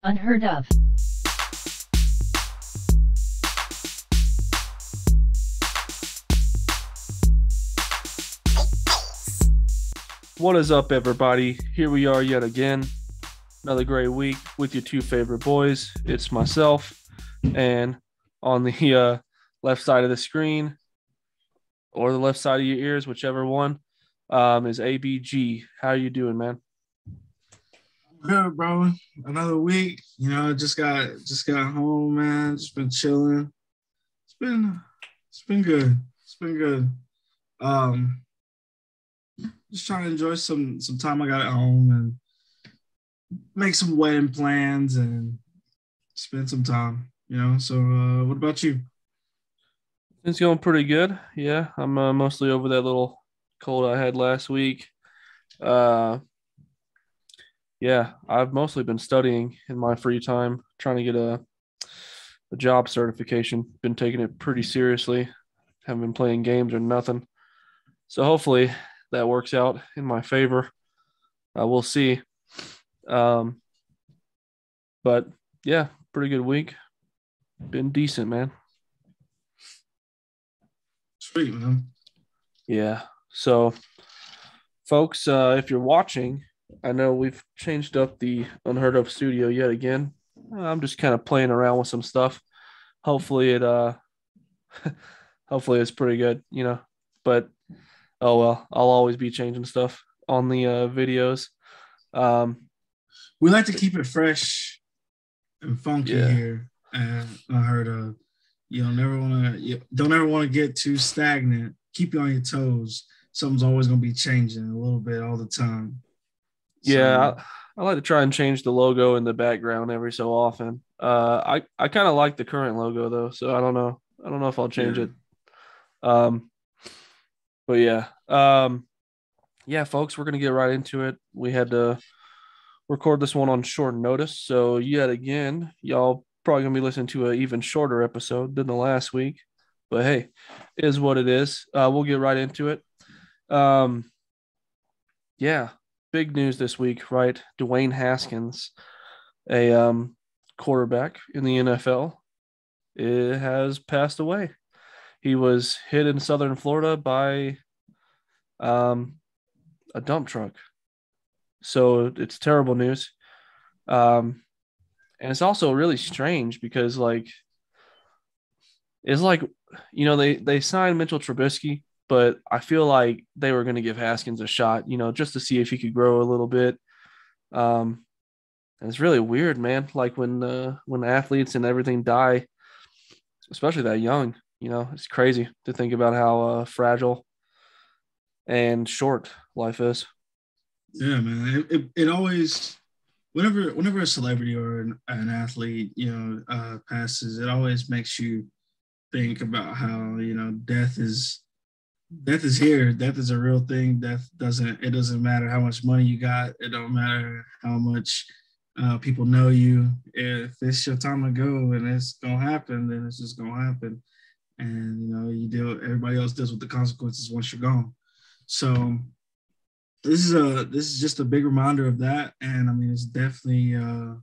Unheard of. What is up, everybody? Here we are yet again. Another great week with your two favorite boys. It's myself, and on the left side of the screen, or the left side of your ears, whichever one, is ABG. How are you doing, man? Good, bro. Another week. Just got home, man. Just been chilling. It's been good. It's been good. Just trying to enjoy some time I got at home and make some wedding plans and spend some time. So what about you? It's going pretty good. Yeah, I'm mostly over that little cold I had last week. Yeah, I've mostly been studying in my free time, trying to get a job certification. Been taking it pretty seriously. Haven't been playing games or nothing. So hopefully that works out in my favor. We'll see. But yeah, pretty good week. Been decent, man. Sweet, man. Yeah. So, folks, if you're watching, I know we've changed up the Unheard of studio yet again. I'm just kind of playing around with some stuff. Hopefully hopefully it's pretty good, But oh well, I'll always be changing stuff on the videos. We like to keep it fresh and funky here, and Unheard of. You don't ever want to get too stagnant. Keep you on your toes. Something's always going to be changing a little bit all the time. Yeah, I like to try and change the logo in the background every so often. I kind of like the current logo though, so I don't know. I don't know if I'll change it. But yeah. Yeah, folks, we're gonna get right into it. We had to record this one on short notice, so yet again, y'all probably gonna be listening to an even shorter episode than the last week. But hey, it is what it is. We'll get right into it. Yeah. Big news this week, right? Dwayne Haskins, a quarterback in the NFL, has passed away. He was hit in southern Florida by a dump truck. So it's terrible news. And it's also really strange because they signed Mitchell Trubisky, but I feel like they were going to give Haskins a shot, just to see if he could grow a little bit. And it's really weird, man. Like when athletes and everything die, especially that young, it's crazy to think about how fragile and short life is. Yeah, man. It always, whenever a celebrity or an athlete, passes, it always makes you think about how, death is here. Death is a real thing. It doesn't matter how much money you got. It don't matter how much people know you. If it's your time to go and it's gonna happen, then it's just gonna happen. And everybody else deals with the consequences once you're gone. So this is just a big reminder of that. And I mean, it's definitely a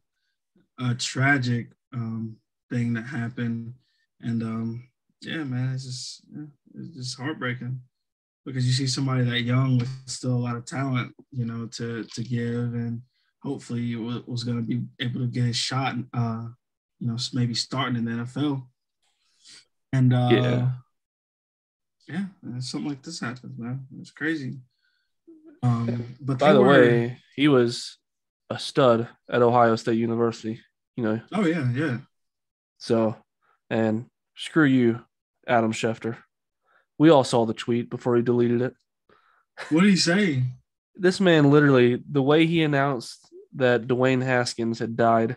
tragic thing that happened. And yeah, man, it's just heartbreaking because you see somebody that young with still a lot of talent, to give, and hopefully was going to be able to get his shot, maybe starting in the NFL. And yeah, something like this happens, man. It's crazy. But by the way, he was a stud at Ohio State University, Oh yeah. So, and screw you, Adam Schefter. We all saw the tweet before he deleted it. What did he say? This man literally, the way he announced that Dwayne Haskins had died,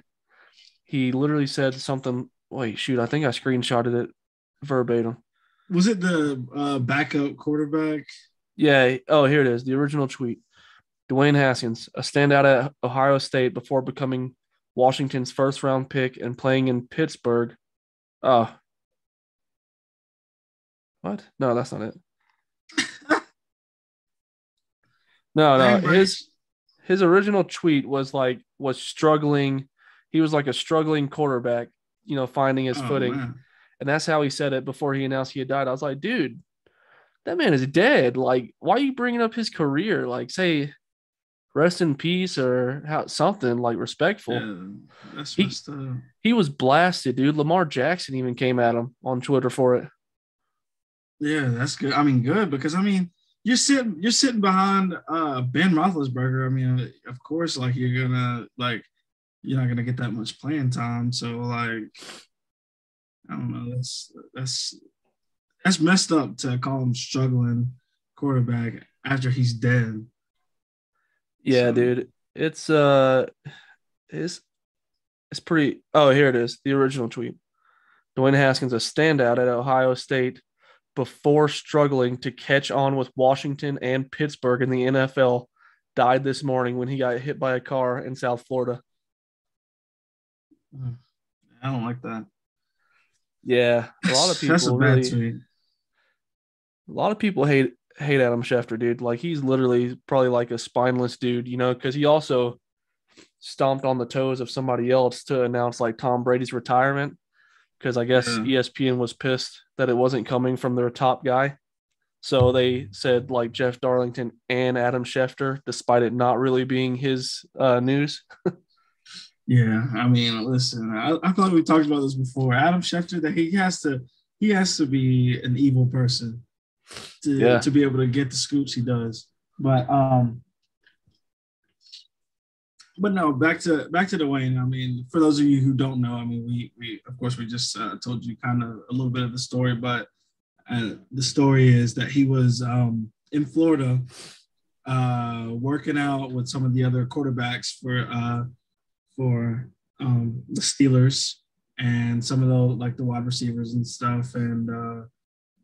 he literally said something. Wait, shoot, I think I screenshotted it verbatim. Was it the backup quarterback? Yeah. Oh, here it is. The original tweet. Dwayne Haskins, a standout at Ohio State before becoming Washington's first-round pick and playing in Pittsburgh. Oh. What? No, that's not it. No. His original tweet was struggling. he was like a struggling quarterback, finding his footing. Man. And that's how he said it before he announced he had died. I was like, dude, that man is dead. Like, why are you bringing up his career? Like, say rest in peace or something like respectful. Yeah, that's messed up. He was blasted, dude. Lamar Jackson even came at him on Twitter for it. Yeah, that's good. I mean, good because you're sitting behind Ben Roethlisberger. I mean, of course, like you're not gonna get that much playing time. So like, I don't know. That's messed up to call him struggling quarterback after he's dead. Yeah, dude. It's pretty. Oh, here it is. The original tweet. Dwayne Haskins, a standout at Ohio State before struggling to catch on with Washington and Pittsburgh in the NFL, died this morning when he got hit by a car in South Florida. I don't like that. Yeah, a lot of people that's a bad tweet. A lot of people hate Adam Schefter, dude. Like he's literally probably like a spineless dude, because he also stomped on the toes of somebody else to announce like Tom Brady's retirement. Because I guess ESPN was pissed that it wasn't coming from their top guy. So they said like Jeff Darlington and Adam Schefter, despite it not really being his news. Yeah, I mean, listen, I thought we talked about this before. Adam Schefter, that he has to be an evil person to be able to get the scoops he does. But no, back to Dwayne. I mean, for those of you who don't know, I mean, we of course we just told you kind of a little bit of the story, but the story is that he was in Florida working out with some of the other quarterbacks for the Steelers and some of the wide receivers and stuff, and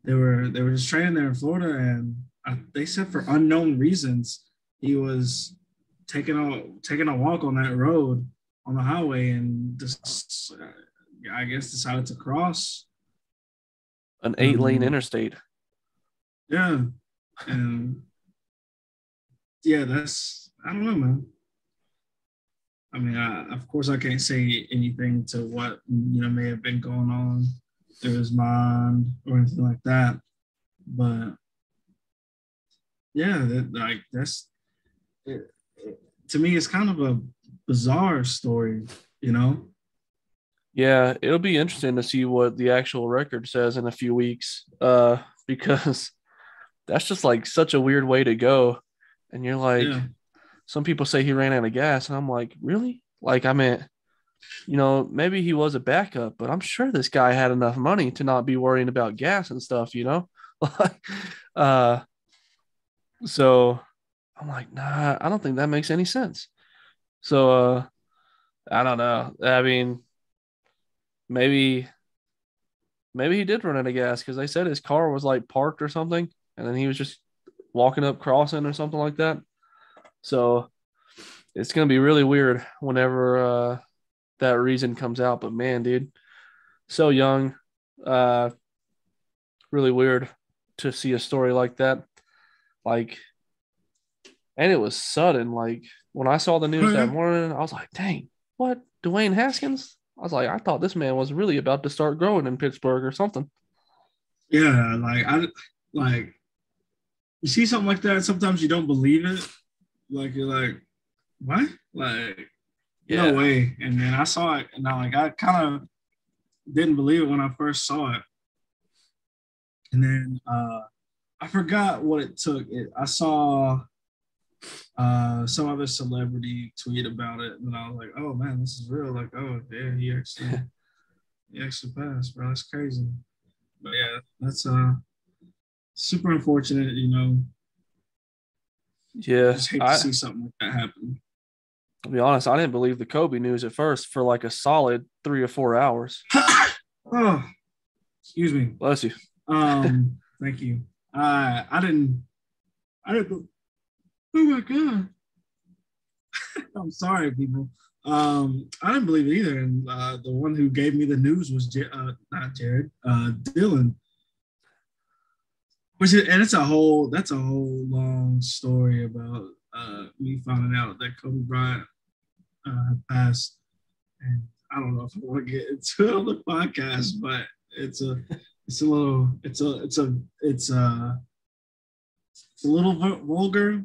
they were just training there in Florida, and they said for unknown reasons he was taking a walk on that road on the highway and just I guess decided to cross an 8-lane interstate. Yeah. And yeah, I don't know, man. I mean, of course I can't say anything to what, may have been going on through his mind or anything like that. But yeah, that's it. To me, it's kind of a bizarre story, Yeah, it'll be interesting to see what the actual record says in a few weeks, because that's just like such a weird way to go. And you're like, some people say he ran out of gas, and I'm like, really? Like, I mean, maybe he was a backup, but I'm sure this guy had enough money to not be worrying about gas and stuff, So I'm like, nah, I don't think that makes any sense. So I don't know. I mean, maybe he did run out of gas because they said his car was like parked or something, and then he was just walking up crossing or something like that. So it's gonna be really weird whenever that reason comes out. But man, dude, so young, really weird to see a story like that. Like, and it was sudden. Like when I saw the news that morning, I was like, dang, what? Dwayne Haskins? I was like, I thought this man was really about to start growing in Pittsburgh or something. Yeah, you see something like that, sometimes you don't believe it. Like you're like, what? Like, no way. And then I saw it, and I kind of didn't believe it when I first saw it. And then I forgot what it took. I saw some other celebrity tweet about it, and I was like, oh man, this is real. Like, oh yeah, he actually passed, bro. That's crazy. But yeah, that's super unfortunate, Yeah, I just hate to see something like that happen. To be honest, I didn't believe the Kobe news at first for like a solid 3 or 4 hours. Oh, excuse me. Bless you. Thank you. I didn't. Oh my God. I'm sorry, people. I didn't believe it either. And the one who gave me the news was not Jerod, Dylan. That's a whole long story about me finding out that Kobe Bryant passed. and I don't know if I want to get into it on the podcast, but it's a little vulgar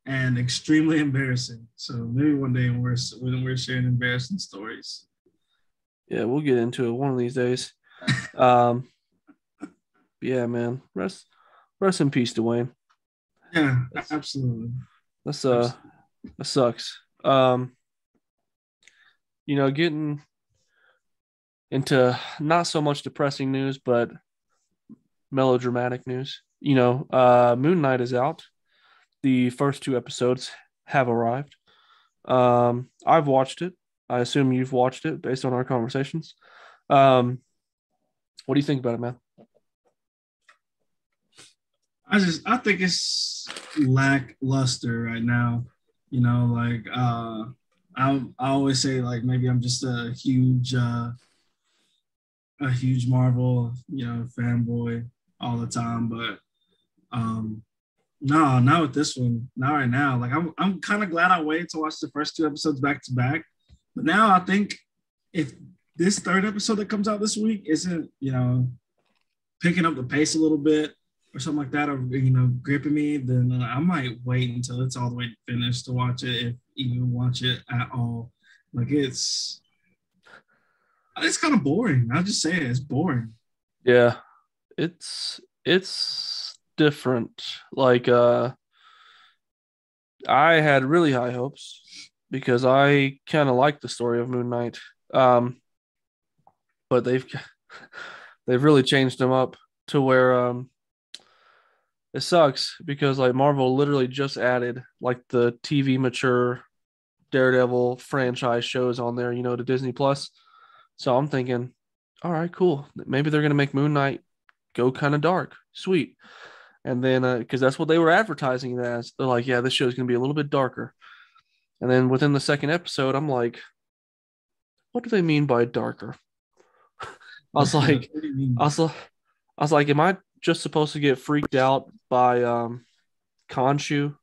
and extremely embarrassing. So maybe one day when we're sharing embarrassing stories. Yeah, we'll get into it one of these days. Yeah, man. Rest in peace, Dwayne. Yeah, absolutely. That sucks. Getting into not so much depressing news, but melodramatic news. Moon Knight is out. The first 2 episodes have arrived. I've watched it. I assume you've watched it based on our conversations. What do you think about it, man? I think it's lackluster right now. I always say like maybe I'm just a huge Marvel, fanboy all the time, but no, not with this one. Not right now. Like I'm kind of glad I waited to watch the first 2 episodes back to back. But now I think if this 3rd episode that comes out this week isn't, picking up the pace a little bit or something like that, or gripping me, then I might wait until it's all the way finished to watch it, if even watch it at all. Like it's kind of boring. I'll just say it, it's boring. Yeah, it's different. Like I had really high hopes because I kind of like the story of Moon Knight. But they've really changed him up to where it sucks because like Marvel literally just added like the TV mature Daredevil franchise shows on there, to Disney Plus. So I'm thinking, all right, cool. Maybe they're going to make Moon Knight go kind of dark. Sweet. And then, because that's what they were advertising it as. They're like, yeah, this show is going to be a little bit darker. And then within the 2nd episode, I'm like, what do they mean by darker? I was like, am I just supposed to get freaked out by Khonshu?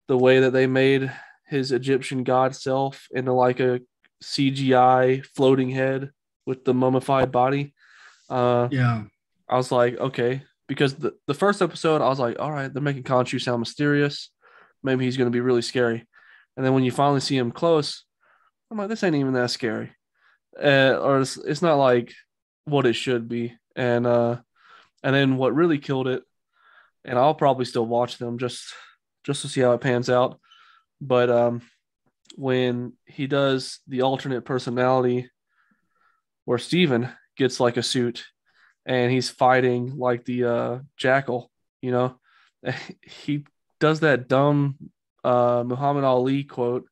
The way that they made his Egyptian god self into like a CGI floating head with the mummified body. Yeah. I was like, okay, because the first episode, I was like, all right, they're making Khonshu sound mysterious. Maybe he's going to be really scary. And then when you finally see him close, I'm like, this ain't even that scary. Or it's not like what it should be. And then what really killed it, and I'll probably still watch them just to see how it pans out. But when he does the alternate personality where Steven gets like a suit and he's fighting like the Jackal, he does that dumb Muhammad Ali quote.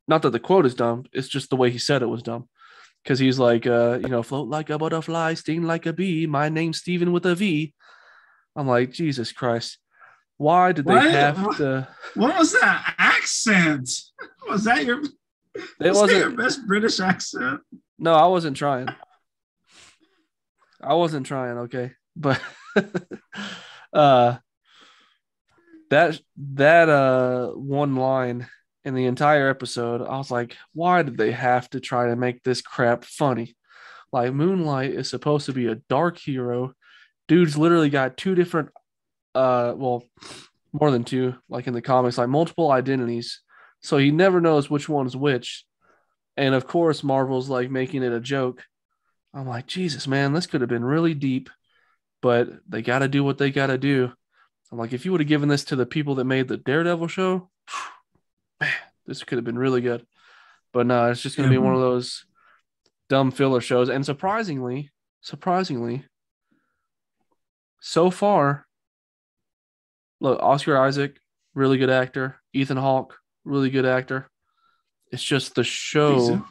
Not that the quote is dumb, it's just the way he said it was dumb. Because he's like, float like a butterfly, sting like a bee. My name's Steven with a V. I'm like, Jesus Christ. Why did they have to? What was that accent? Was that your your best British accent? No, I wasn't trying. Okay. But that one line in the entire episode, I was like, why did they have to try to make this crap funny? Like, Moonlight is supposed to be a dark hero. Dude's literally got 2 different, more than 2, like in the comics, like multiple identities. So he never knows which one's which. And of course, Marvel's like making it a joke. I'm like, Jesus, man, this could have been really deep, but they got to do what they got to do. I'm like, if you would have given this to the people that made the Daredevil show, man, this could have been really good. But no, it's just going to be one of those dumb filler shows. And surprisingly, so far, look, Oscar Isaac, really good actor. Ethan Hawke, really good actor. It's just the show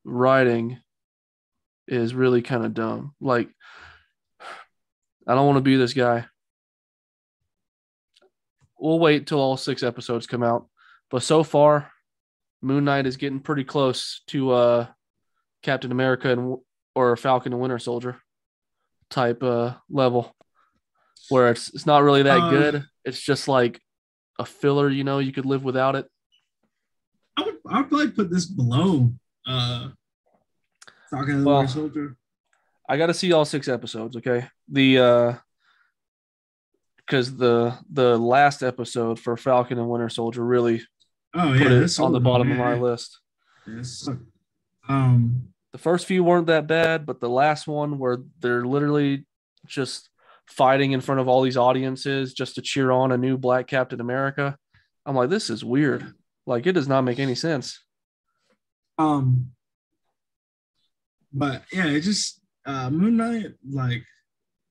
writing is really kind of dumb. Like, I don't want to be this guy. We'll wait till all 6 episodes come out. But so far, Moon Knight is getting pretty close to Captain America or Falcon and Winter Soldier type level, where it's not really that good. It's just like a filler, you could live without it. I'd probably put this below Falcon and the Winter Soldier. I got to see all 6 episodes. Okay, because the last episode for Falcon and Winter Soldier really put it on the bottom of my list. Yes. The first few weren't that bad, but the last one where they're literally just fighting in front of all these audiences just to cheer on a new Black Captain America, I'm like, this is weird. Like, it does not make any sense. But yeah, it just Moon Knight, like,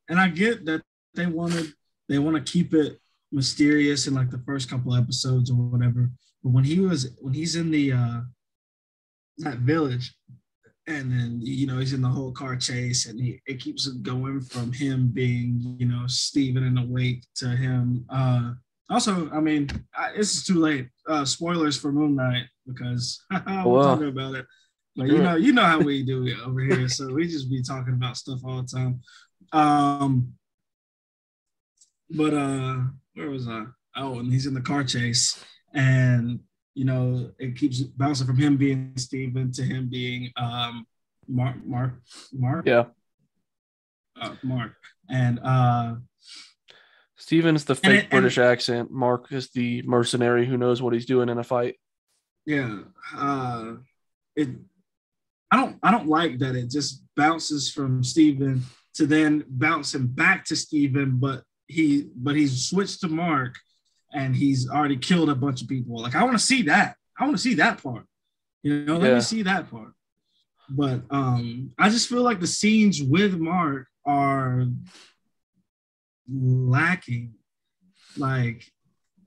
and I get that they want to keep it mysterious in like the first couple episodes or whatever. But when he's in the that village, and then he's in the whole car chase, and it keeps going from him being Steven in the wake to him. Also, I mean, it's too late. Spoilers for Moon Knight because we're talking about it. But you know how we do it over here, so we just be talking about stuff all the time. But where was I? Oh, and he's in the car chase, and it keeps bouncing from him being Steven to him being Mark. Yeah. Mark. And Steven's the fake British accent. Mark is the mercenary who knows what he's doing in a fight. Yeah. I don't like that it just bounces from Steven to then bouncing back to Steven, but he's switched to Mark. And he's already killed a bunch of people. Like, I want to see that. I want to see that part. Let me see that part. But I just feel like the scenes with Mark are lacking. Like,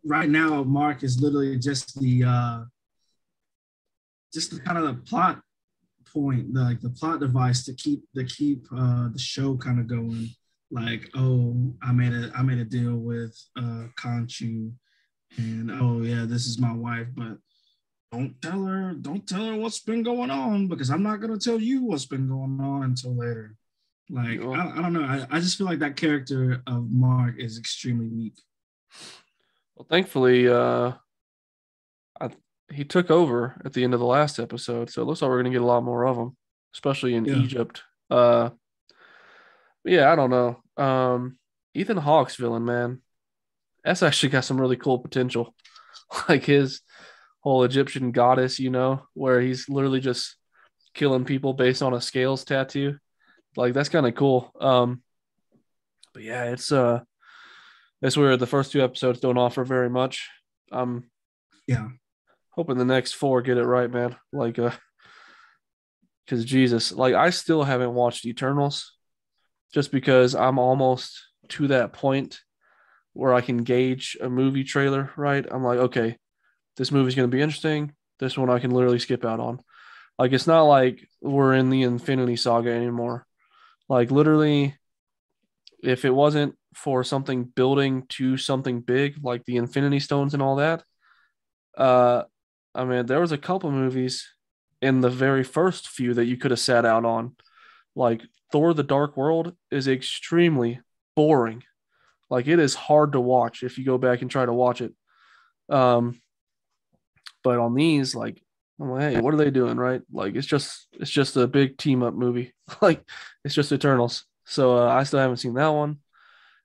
right now, Mark is literally just the kind of the plot point, the plot device to keep the show kind of going. Like, oh, I made a deal with Conchu, and oh yeah, this is my wife, but don't tell her what's been going on, because I'm not gonna tell you what's been going on until later. Like, I don't know. I just feel like that character of Mark is extremely weak. Well, thankfully, he took over at the end of the last episode, so it looks like we're gonna get a lot more of him, especially in Egypt. Yeah, I don't know. Ethan Hawke's villain, man, that's actually got some really cool potential. Like his whole Egyptian goddess, where he's literally just killing people based on a scales tattoo. Like, that's kind of cool. But yeah, it's weird. The first 2 episodes don't offer very much. Hoping the next 4 get it right, man. Like, because Jesus, like, I still haven't watched Eternals. Just because I'm almost to that point where I can gauge a movie trailer, right? I'm like, okay, this movie's going to be interesting. This one I can literally skip out on. Like, it's not like we're in the Infinity Saga anymore. Like, literally, if it wasn't for something building to something big, like the Infinity Stones and all that, I mean, there was a couple movies in the very first few that you could have sat out on. Like, Thor: The Dark World is extremely boring. Like, it is hard to watch if you go back and try to watch it. But on these, like, I'm like, hey, what are they doing, right? Like, it's just a big team up movie. Like, it's just Eternals. So I still haven't seen that one,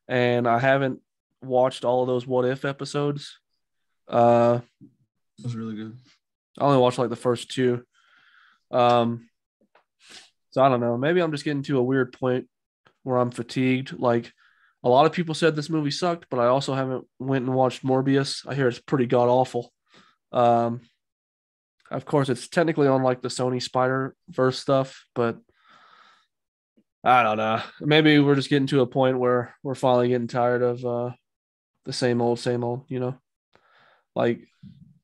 and I haven't watched all of those What If episodes. That was really good. I only watched like the first 2. So I don't know. Maybe I'm just getting to a weird point where I'm fatigued. Like, a lot of people said this movie sucked, but I also haven't went and watched Morbius. I hear it's pretty god awful. Of course, it's technically on like the Sony Spider-Verse stuff, but I don't know. Maybe we're just getting to a point where we're finally getting tired of the same old, Like,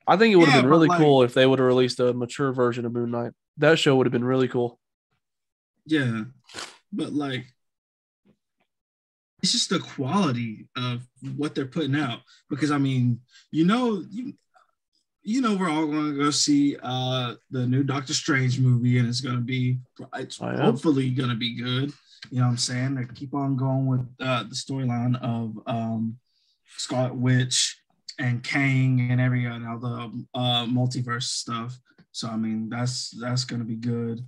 I think it would have been really cool if they would have released a mature version of Moon Knight. That show would have been really cool. Yeah, but like, it's just the quality of what they're putting out. Because I mean, we're all going to go see the new Doctor Strange movie, and it's hopefully going to be good. You know what I'm saying? They keep on going with the storyline of Scarlet Witch and Kang and every and all the multiverse stuff. So I mean, that's gonna be good.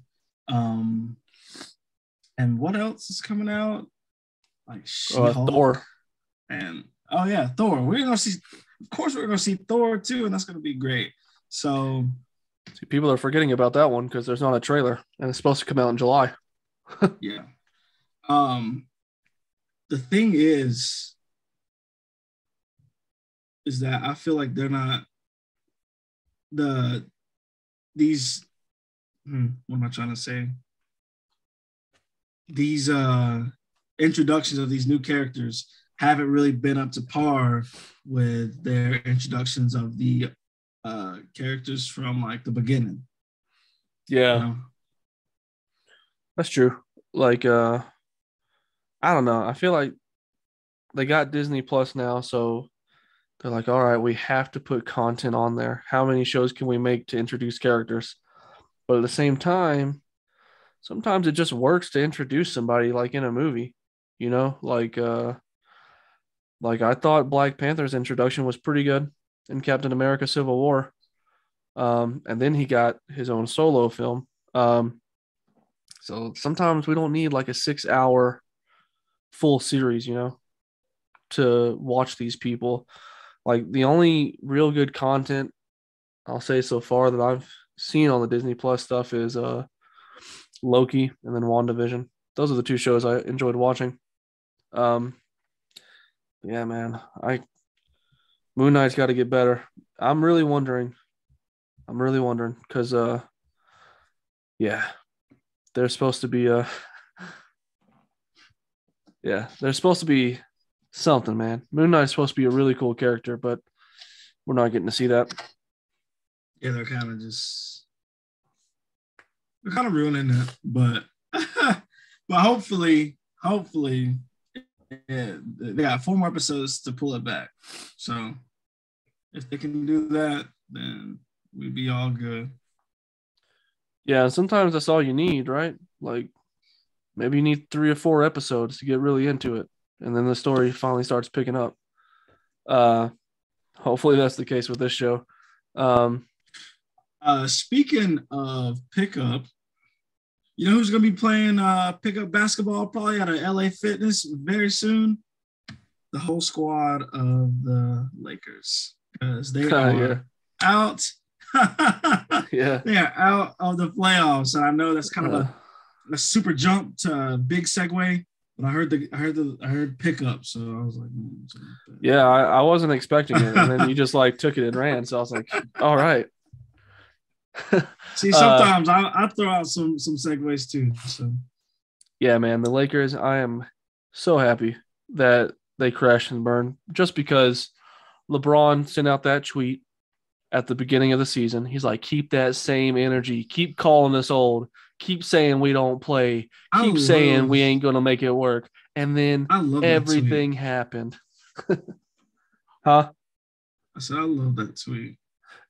And what else is coming out? Like She-Hulk Thor. and Thor. We're gonna see. Of course, we're gonna see Thor too, and that's gonna be great. So people are forgetting about that one because there's not a trailer, and it's supposed to come out in July. yeah. The thing is that I feel like they're not these. What am I trying to say? These introductions of these new characters haven't really been up to par with their introductions of the characters from like the beginning. Yeah, you know? That's true. Like, I don't know. I feel like they got Disney Plus now, so they're like, all right, we have to put content on there. How many shows can we make to introduce characters? But at the same time, sometimes it just works to introduce somebody like in a movie, you know, like I thought Black Panther's introduction was pretty good in Captain America Civil War. And then he got his own solo film. So sometimes we don't need like a 6-hour full series, you know, to watch these people. Like the only real good content I'll say so far that I've seen on the Disney Plus stuff is Loki and then WandaVision. Those are the two shows I enjoyed watching. Yeah, man. Moon Knight's got to get better. I'm really wondering because yeah, there's supposed to be there's supposed to be something, man. Moon Knight's supposed to be a really cool character, but we're not getting to see that. Yeah, they're kind of ruining it, but hopefully, yeah, they got 4 more episodes to pull it back. So if they can do that, then we'd be all good. Yeah, sometimes that's all you need, right? Like maybe you need 3 or 4 episodes to get really into it, and then the story finally starts picking up. Hopefully that's the case with this show. Speaking of pickup, you know who's going to be playing pickup basketball probably out of LA Fitness very soon? The whole squad of the Lakers, because they are out. Yeah, they are out of the playoffs, and I know that's kind of a super jump to a big segue. But I heard pickup, so I was like, yeah, I wasn't expecting it, and then you just like took it and ran. So I was like, all right. See, sometimes I throw out some segues too. So yeah, man, the Lakers. I am so happy that they crashed and burned just because LeBron sent out that tweet at the beginning of the season. He's like, keep that same energy, keep calling us old, keep saying we don't play, keep saying we ain't gonna make it work, and then everything happened. Huh? I said I love that tweet.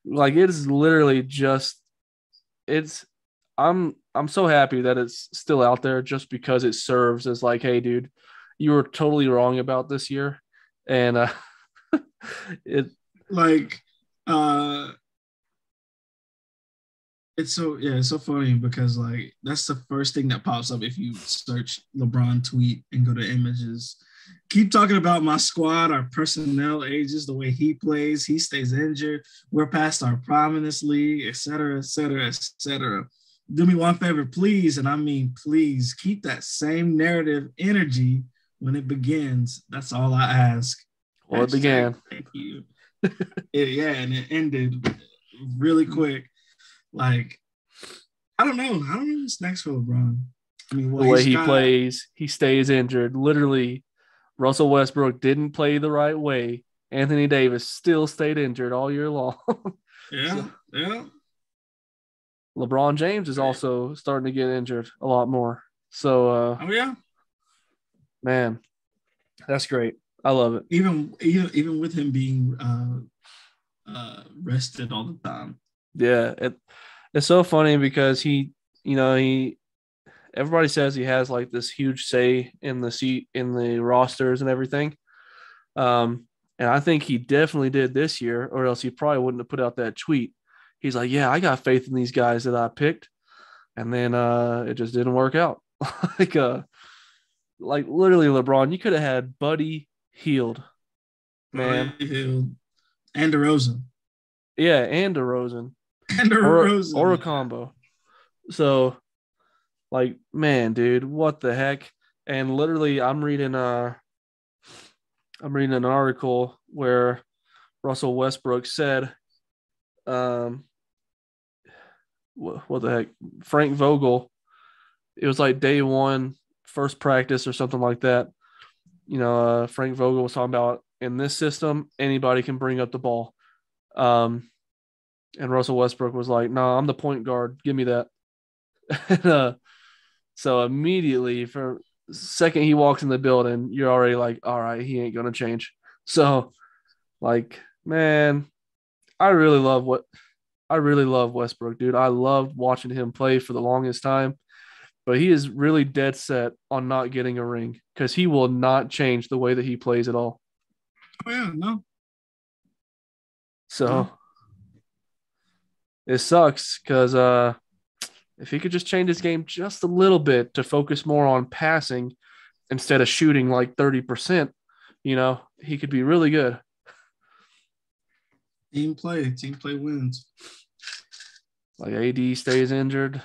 Like it is literally just I'm so happy that it's still out there just because it serves as like, hey dude, you were totally wrong about this year. And it's so funny because like that's the first thing that pops up if you search LeBron tweet and go to images. Keep talking about my squad, our personnel ages, the way he plays, he stays injured, we're past our prime in this league, et cetera, et cetera, et cetera. Do me one favor, please, and I mean please, keep that same narrative energy when it begins. That's all I ask. Well, it began. Thank you. And it ended really quick. Like, I don't know what's next for LeBron. I mean, the way he plays, he stays injured. Literally, Russell Westbrook didn't play the right way. Anthony Davis still stayed injured all year long. Yeah. LeBron James is also starting to get injured a lot more. So, man, that's great. I love it. Even with him being rested all the time. Yeah, it's so funny because everybody says he has like this huge say in the rosters and everything. And And I think he definitely did this year, or else he probably wouldn't have put out that tweet. He's like, yeah, I got faith in these guys that I picked. And then it just didn't work out. like like literally LeBron, you could have had Buddy Hield, man. And DeRozan. Yeah, and DeRozan. And DeRozan. Or a combo. So, like, man, dude, what the heck? And literally, I'm reading an article where Russell Westbrook said, what the heck? Frank Vogel, it was like day one, first practice or something like that. Frank Vogel was talking about in this system, anybody can bring up the ball. And Russell Westbrook was like, no, I'm the point guard. Give me that. and, so immediately, for the second he walks in the building, you're already like, all right, he ain't going to change. So, like, man, I really love Westbrook, dude. I loved watching him play for the longest time. But he is really dead set on not getting a ring because he will not change the way that he plays at all. Oh, yeah, no. So it sucks because if he could just change his game just a little bit to focus more on passing instead of shooting like 30%, he could be really good. Team play wins. Like AD stays injured.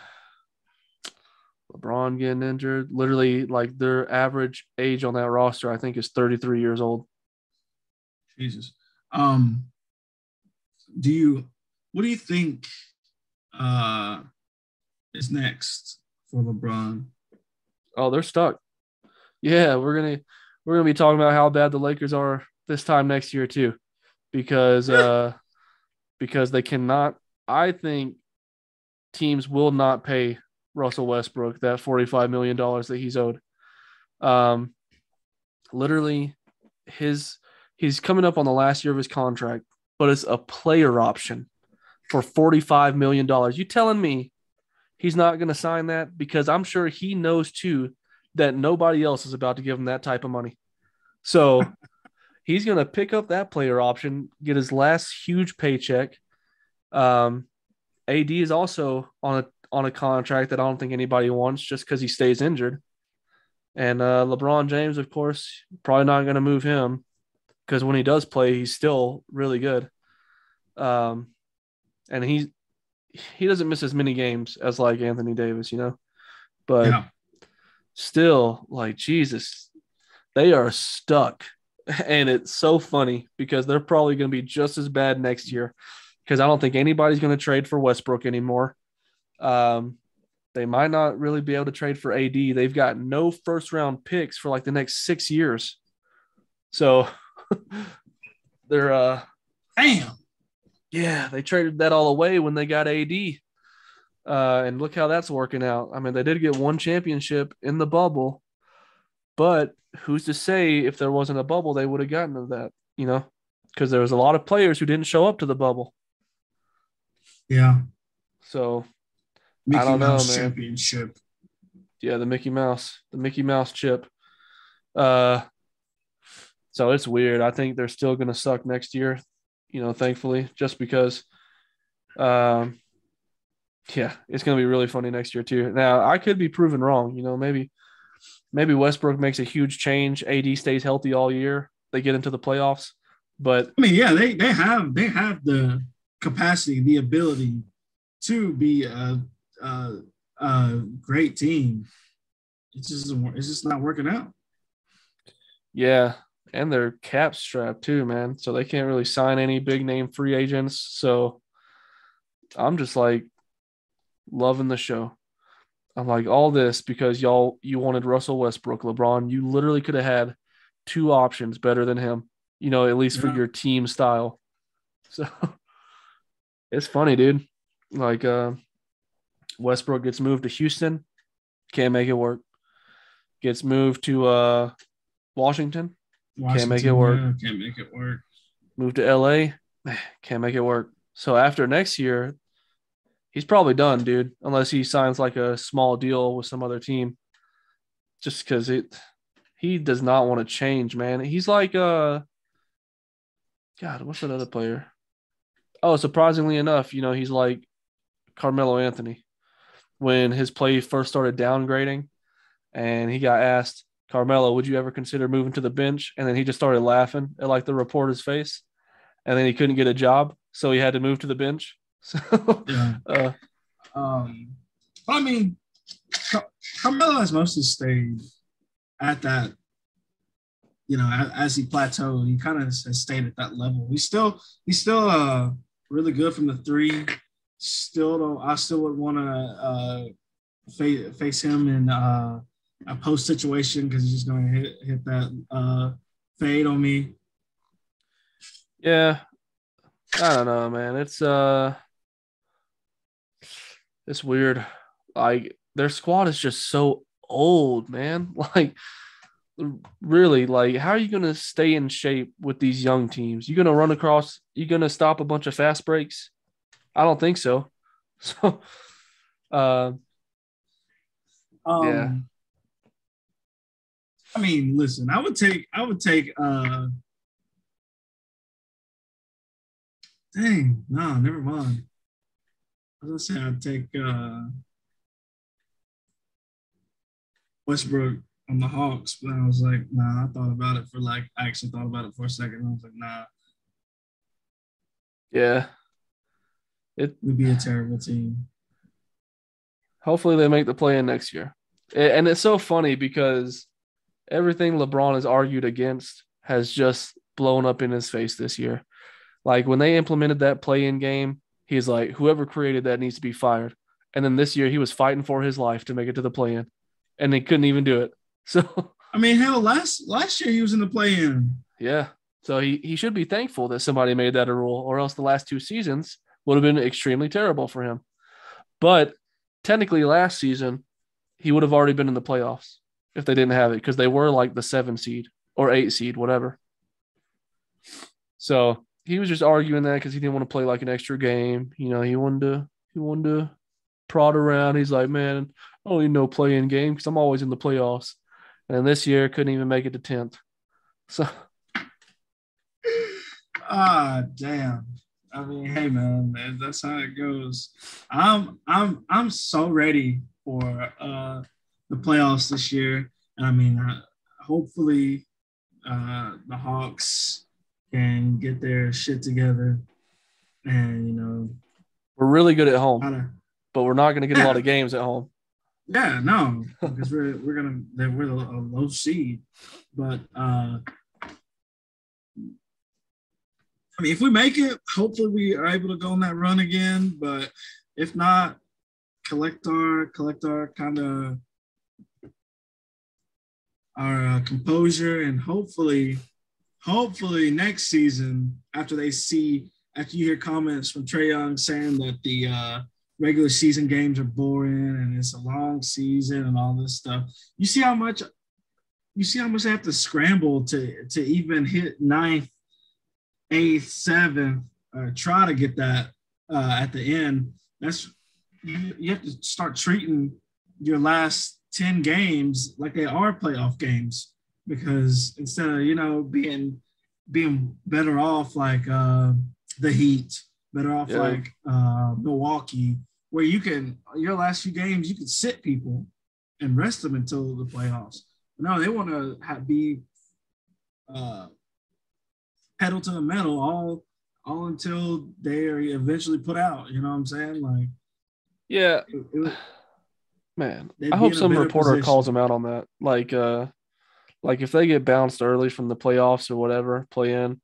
LeBron getting injured. Literally, like their average age on that roster, I think, is 33 years old. Jesus. What do you think is next for LeBron? Oh, they're stuck. Yeah, we're gonna be talking about how bad the Lakers are this time next year too, because they cannot. I think teams will not pay Russell Westbrook that $45 million that he's owed. Literally, he's coming up on the last year of his contract, but it's a player option for $45 million. You telling me he's not going to sign that? Because I'm sure he knows too that nobody else is about to give him that type of money. So he's going to pick up that player option, get his last huge paycheck. AD is also on a contract that I don't think anybody wants just because he stays injured. And LeBron James, of course, probably not going to move him because when he does play, he's still really good. And he doesn't miss as many games as like Anthony Davis, but still, like, Jesus, they are stuck. And it's so funny because they're probably going to be just as bad next year because I don't think anybody's going to trade for Westbrook anymore. They might not really be able to trade for AD. They've got no first round picks for like the next 6 years. So they're damn. Yeah, they traded that all away when they got AD. And look how that's working out. I mean, they did get one championship in the bubble, but who's to say if there wasn't a bubble, they would have gotten to that, because there was a lot of players who didn't show up to the bubble. Yeah. So Mickey I don't Mouse know, man. Championship. Yeah, the Mickey Mouse chip. So it's weird. I think they're still going to suck next year, thankfully, just because, it's going to be really funny next year too. Now, I could be proven wrong. Maybe Westbrook makes a huge change. AD stays healthy all year. They get into the playoffs. But I mean, yeah, they have the capacity, the ability to be a great team. It's just not working out. Yeah, and they're cap strapped too, man. So they can't really sign any big name free agents. So I'm just like loving the show. I'm like, all this because you wanted Russell Westbrook, LeBron. You literally could have had two options better than him, at least for your team style. So it's funny, dude. Like, Westbrook gets moved to Houston, can't make it work. Gets moved to Washington, can't make it work. Yeah, can't make it work. Moved to LA, can't make it work. So after next year, he's probably done, dude, unless he signs like a small deal with some other team. Just because he does not want to change, man. He's like God, what's that other player? Oh, surprisingly enough, he's like Carmelo Anthony. When his play first started downgrading and he got asked, Carmelo, would you ever consider moving to the bench? And then he just started laughing at like the reporter's face. And then he couldn't get a job, so he had to move to the bench. So, Yeah. I mean, Carmelo has mostly stayed at that, as he plateaued, he kind of has stayed at that level. He's still really good from the three. I still would want to face him in a post situation because he's just going to hit that fade on me. Yeah, I don't know, man. It's weird. Like their squad is just so old, man. Like really, like how are you gonna stay in shape with these young teams? You gonna stop a bunch of fast breaks? I don't think so. So yeah. I mean, listen, I would take dang, no, never mind. I was gonna say I'd take Westbrook on the Hawks, but I was like, nah, I actually thought about it for a second. I was like, nah. Yeah. It would be a terrible team. Hopefully they make the play in next year. And it's so funny because everything LeBron has argued against has just blown up in his face this year. Like when they implemented that play-in game, he's like, whoever created that needs to be fired. And then this year he was fighting for his life to make it to the play-in, and they couldn't even do it. So I mean, hell, last year he was in the play-in. Yeah. So he should be thankful that somebody made that a rule, or else the last 2 seasons would have been extremely terrible for him. But technically last season, he would have already been in the playoffs if they didn't have it, because they were like the 7 seed or 8 seed, whatever. So he was just arguing that because he didn't want to play like an extra game. He wanted to prod around. He's like, man, I don't need no play-in game because I'm always in the playoffs. And this year couldn't even make it to 10th. So damn. I mean, hey man, that's how it goes. I'm so ready for the playoffs this year. And I mean, hopefully the Hawks can get their shit together, and we're really good at home, but we're not going to get a lot of games at home. Yeah, no, because we're a low seed, but I mean, if we make it, hopefully we are able to go on that run again. But if not, collect our kind of our composure, and hopefully next season, after you hear comments from Trae Young saying that the regular season games are boring and it's a long season and all this stuff, you see how much they have to scramble to even hit 9th, 8th, 7th, or try to get that at the end. You have to start treating your last 10 games like they are playoff games, because instead of being better off like the Heat, better off like Milwaukee, where your last few games you can sit people and rest them until the playoffs. But no, they want to be pedal to the metal all until they are eventually put out. You know what I'm saying? Like, yeah, man. I hope some reporter calls them out on that. Like if they get bounced early from the playoffs or whatever, play in,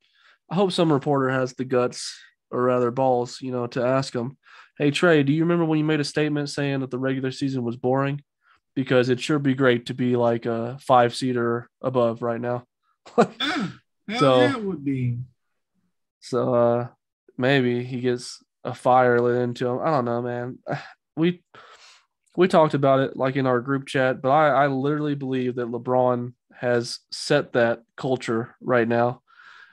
I hope some reporter has the guts, or rather balls, to ask them, hey, Trae, do you remember when you made a statement saying that the regular season was boring? Because it'd sure be great to be like a 5 seed or above right now. Yeah, it would be. So maybe he gets a fire lit into him. I don't know, man. We talked about it like in our group chat, but I literally believe that LeBron has set that culture right now,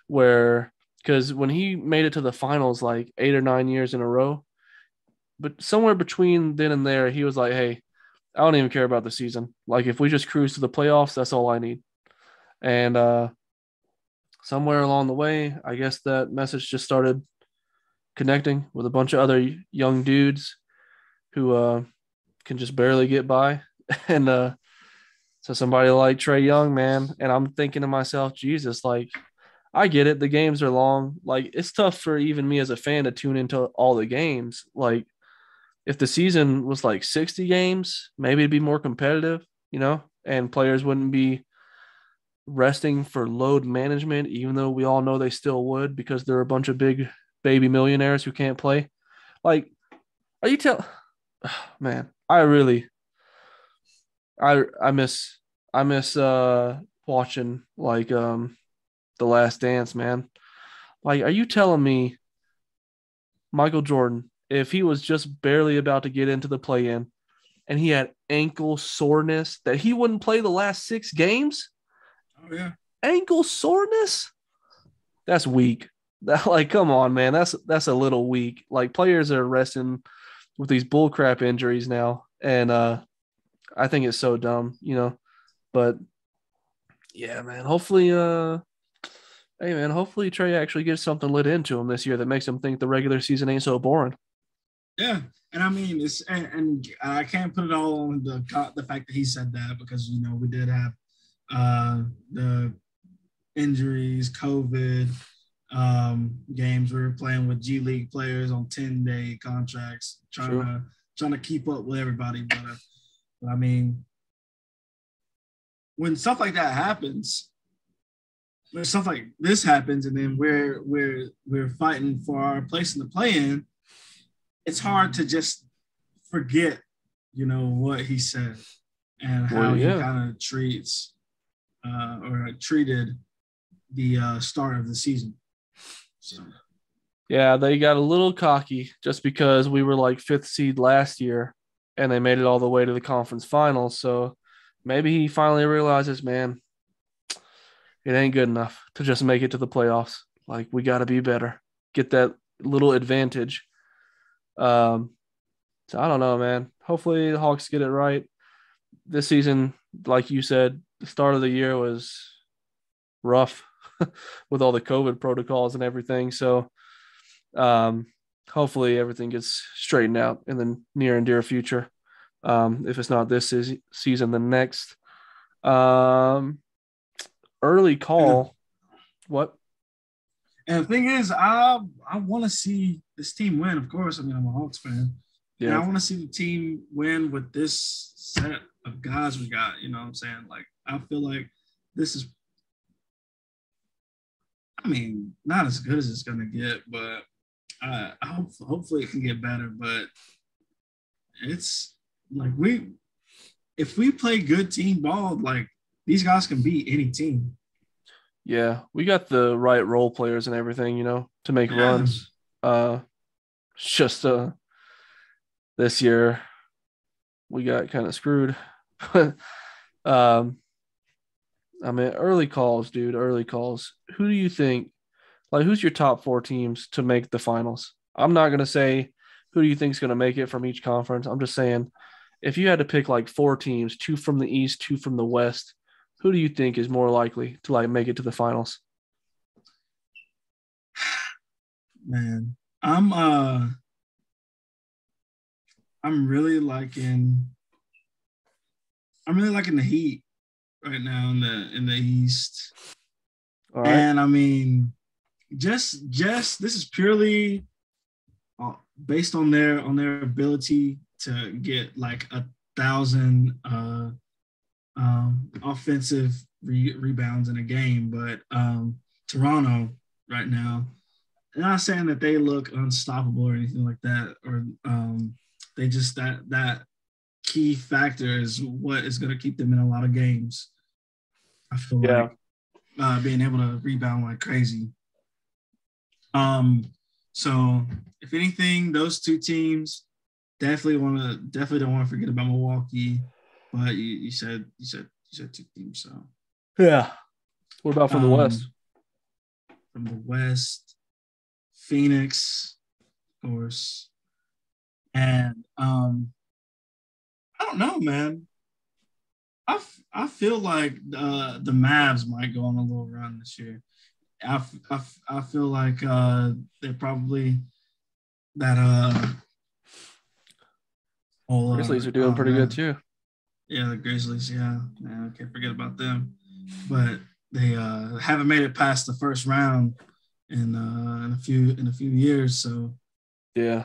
because when he made it to the finals like 8 or 9 years in a row, but somewhere between then and there, he was like, hey, I don't even care about the season. Like if we just cruise to the playoffs, that's all I need. And so somewhere along the way, I guess that message just started connecting with a bunch of other young dudes who can just barely get by. And so somebody like Trey Young, man, and I'm thinking to myself, Jesus, like I get it. The games are long. Like it's tough for even me as a fan to tune into all the games. Like if the season was like 60 games, maybe it'd be more competitive, and players wouldn't be resting for load management, even though we all know they still would because they're a bunch of big baby millionaires who can't play. Like, are you man, I miss watching like The Last Dance, man. Like, are you telling me Michael Jordan, if he was just barely about to get into the play-in and he had ankle soreness, that he wouldn't play the last 6 games? Oh yeah. Ankle soreness? That's weak. Like, come on, man. That's a little weak. Like, players are resting with these bullcrap injuries now, and I think it's so dumb, But yeah, man. Hopefully, hopefully Trey actually gets something lit into him this year that makes him think the regular season ain't so boring. Yeah, and I mean it's and I can't put it all on the fact that he said that because we did have the injuries, COVID, games. We were playing with G League players on 10-day contracts, trying to keep up with everybody. But I mean, when stuff like that happens, when stuff like this happens, and then we're fighting for our place in the play-in, it's hard to just forget, what he said and how he kind of treats or treated the start of the season. So. Yeah, they got a little cocky just because we were like 5th seed last year and they made it all the way to the conference finals. So maybe he finally realizes, man, it ain't good enough to just make it to the playoffs. Like, we got to be better, get that little advantage. So I don't know, man. Hopefully the Hawks get it right. This season, like you said, the start of the year was rough with all the COVID protocols and everything. So hopefully everything gets straightened out in the near and dear future. If it's not this season, the next. Early call. What? And the thing is, I want to see this team win. Of course, I mean, I'm a Hawks fan. Yeah. And I want to see the team win with this set of guys we got. You know what I'm saying? Like, I feel like this is, I mean, not as good as it's going to get, but hopefully it can get better. But it's like if we play good team ball, like these guys can beat any team. Yeah, we got the right role players and everything, to make runs. Just this year we got kind of screwed. I mean, early calls, dude. Early calls. Who do you think? Like, who's your top 4 teams to make the finals? I'm not gonna say who do you think is gonna make it from each conference. I'm just saying, if you had to pick like 4 teams, 2 from the East, 2 from the West, who do you think is more likely to like make it to the finals? Man, I'm really liking the Heat right now in the East. All right. And I mean, just this is purely based on their ability to get like 1,000 offensive rebounds in a game. But Toronto right now, I'm not saying that they look unstoppable or anything like that, or they just that key factor is what is going to keep them in a lot of games. I feel like being able to rebound like crazy. So if anything, those 2 teams definitely don't want to forget about Milwaukee. But you said 2 teams, so yeah. What about from the West? From the West, Phoenix, of course, and I don't know, man. I feel like the Mavs might go on a little run this year. I feel like they're probably that Grizzlies are doing oh pretty good man. too. Yeah, the Grizzlies, yeah. Man, I can't forget about them. But they haven't made it past the first round in a few years, so Yeah.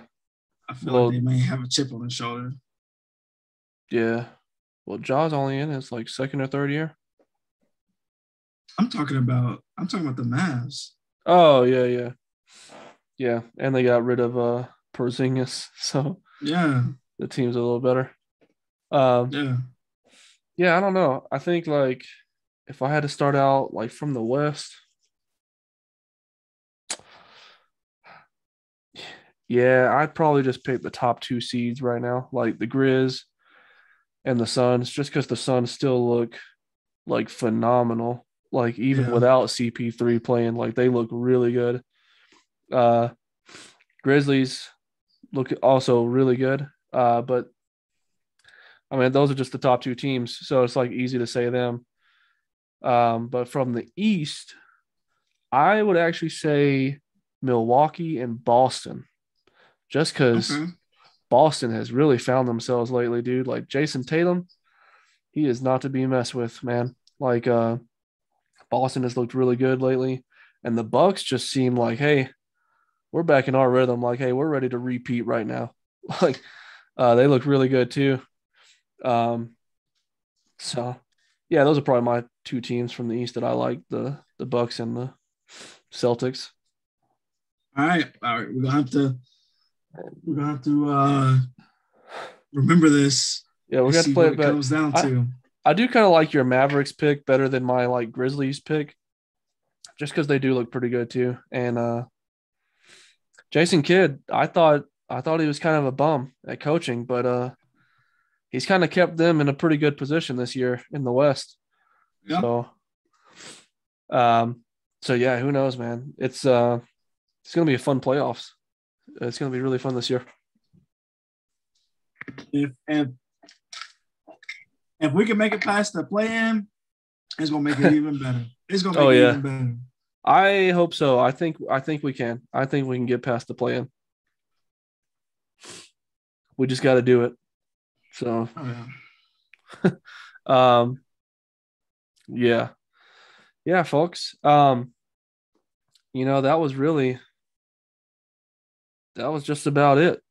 I feel like Well, they may have a chip on their shoulder. yeah. Well, Ja's only in his like second or third year. I'm talking about the Mavs. Oh yeah. Yeah. And they got rid of Porzingis, so Yeah, the team's a little better. Um, yeah. yeah, I don't know. I think like if I had to start out like from the West, yeah, I'd probably just pick the top two seeds right now, like the Grizz and the Suns, just because the Suns still look like phenomenal. Like even Yeah. without CP3 playing, like they look really good. Uh Grizzlies look also really good. But I mean those are just the top two teams, so it's like easy to say them. But from the East, I would actually say Milwaukee and Boston, just because Okay. Boston has really found themselves lately, dude. Like Jason Tatum, he is not to be messed with, man. Like Boston has looked really good lately, and the Bucks just seem like, hey, we're back in our rhythm. Like, hey, we're ready to repeat right now. Like, they look really good too. Um, so yeah, those are probably my two teams from the East that I like, the Bucks and the Celtics. All right. All right. We're gonna have to remember this Yeah, we're and gonna have to see play what it it back. comes down I to. I do kind of like your Mavericks pick better than my like Grizzlies pick, just because they do look pretty good too. And Jason Kidd, I thought he was kind of a bum at coaching, but he's kind of kept them in a pretty good position this year in the West. Yeah. So um so yeah, who knows, man? It's gonna be a fun playoffs. It's gonna be really fun this year. If if we can make it past the play-in, it's gonna make it even better. It's gonna Oh make it yeah. even better. I hope so. I think we can. I think we can get past the play in. We just gotta do it. So Oh yeah. um yeah. Yeah, folks. That was really that was just about it.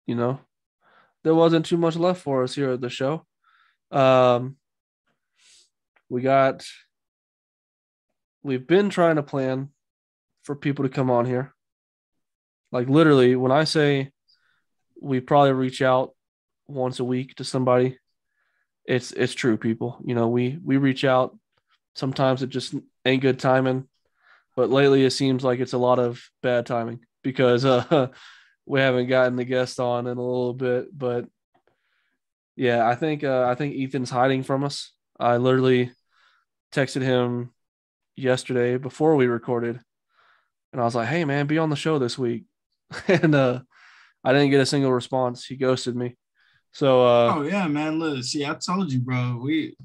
You know, there wasn't too much left for us here at the show. Um, we got we've been trying to plan for people to come on here. Like literally, when I say we probably reach out once a week to somebody, it's true, people. We reach out. Sometimes it just ain't good timing, but lately it seems like it's a lot of bad timing because we haven't gotten the guest on in a little bit. But yeah, I think Ethan's hiding from us. I literally texted him yesterday before we recorded, and I was like, "Hey man, be on the show this week," and I didn't get a single response. He ghosted me. So Oh yeah, man. Look, see, I told you, bro. We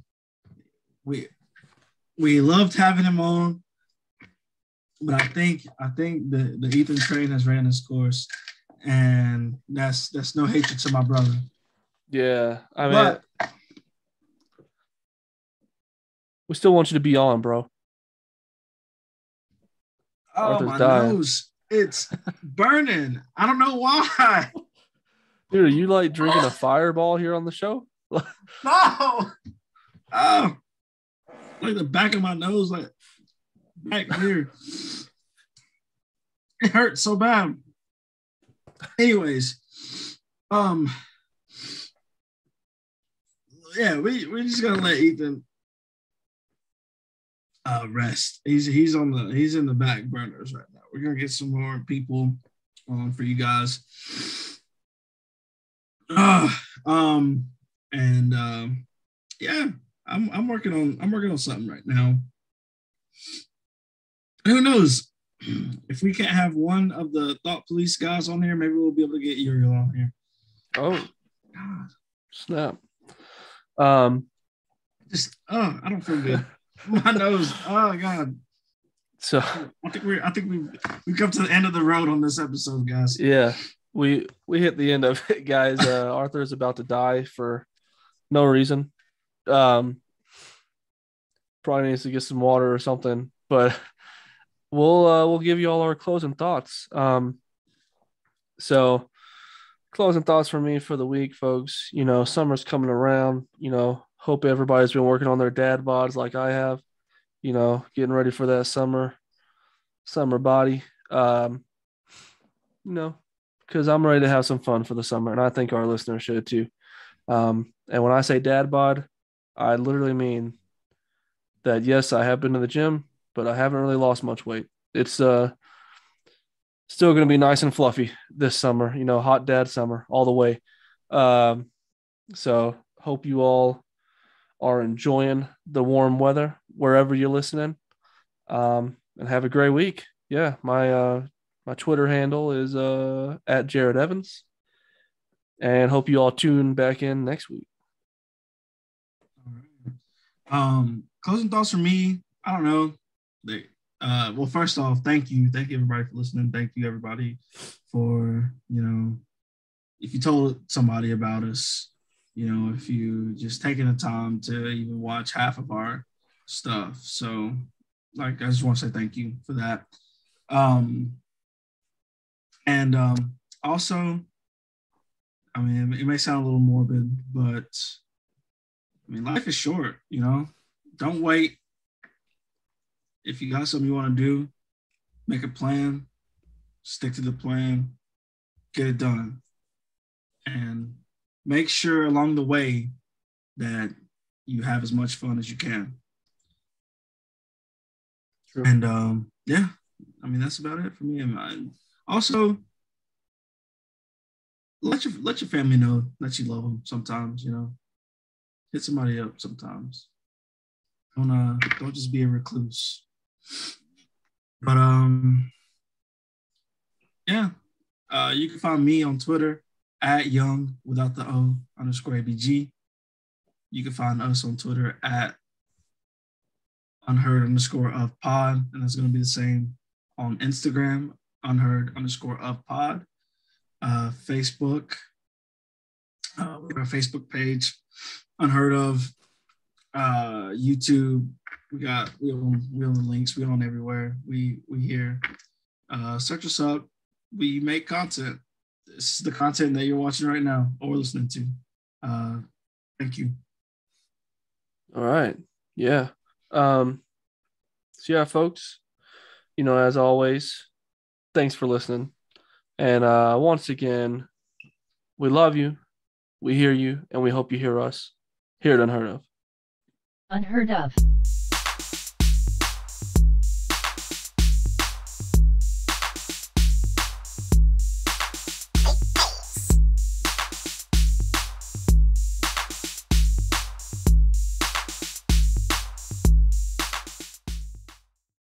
we loved having him on, but I think the Ethan train has ran its course, and that's no hatred to my brother. yeah, I mean, But we still want you to be on, bro. oh, Arthur's my dying. nose, it's burning. I don't know why. Dude, are you like drinking a fireball here on the show? No. Oh, like the back of my nose, like back here. It hurts so bad. Anyways, um, yeah, we just gonna let Ethan rest. He's in the back burners right now. We're gonna get some more people on for you guys. Uh, um, and yeah, I'm working on something right now. Who knows? If we can't have one of the Thought Police guys on here, maybe we'll be able to get Uriel on here. Oh, God, snap. just I don't feel good. My nose. Oh God. So I think we come to the end of the road on this episode, guys. Yeah, we hit the end of it, guys. Arthur is about to die for no reason. Probably needs to get some water or something, but we'll give you all our closing thoughts. So closing thoughts for me for the week, folks. Summer's coming around. Hope everybody's been working on their dad bods like I have. Getting ready for that summer body. Because I'm ready to have some fun for the summer, and I think our listeners should too. And when I say dad bod, I literally mean that, yes, I have been to the gym, but I haven't really lost much weight. It's still going to be nice and fluffy this summer, hot dad summer all the way. So hope you all are enjoying the warm weather wherever you're listening, and have a great week. Yeah, my Twitter handle is at Jerod Evans, and hope you all tune back in next week. Closing thoughts for me. I don't know. Well, first off, thank you everybody for listening. Thank you everybody for if you told somebody about us, if you just taking the time to even watch half of our stuff. So, I just want to say thank you for that. And also, it may sound a little morbid, but life is short, Don't wait. If you got something you want to do, make a plan, stick to the plan, get it done. And make sure along the way that you have as much fun as you can. True. And that's about it for me. And also, let your family know that you love them sometimes, Hit somebody up sometimes. Don't just be a recluse. But you can find me on Twitter at young without the O _ABG. You can find us on Twitter at unheard_of_pod, and that's going to be the same on Instagram, unheard_of_pod. Facebook, we have a Facebook page, Unheard Of. YouTube, we on the links. We're on everywhere. We here. Search us up. We make content. This is the content that you're watching right now or listening to. Thank you. All right. Yeah. So yeah, folks. As always, thanks for listening. And once again, we love you, we hear you, and we hope you hear us here at Unheard Of. Unheard Of.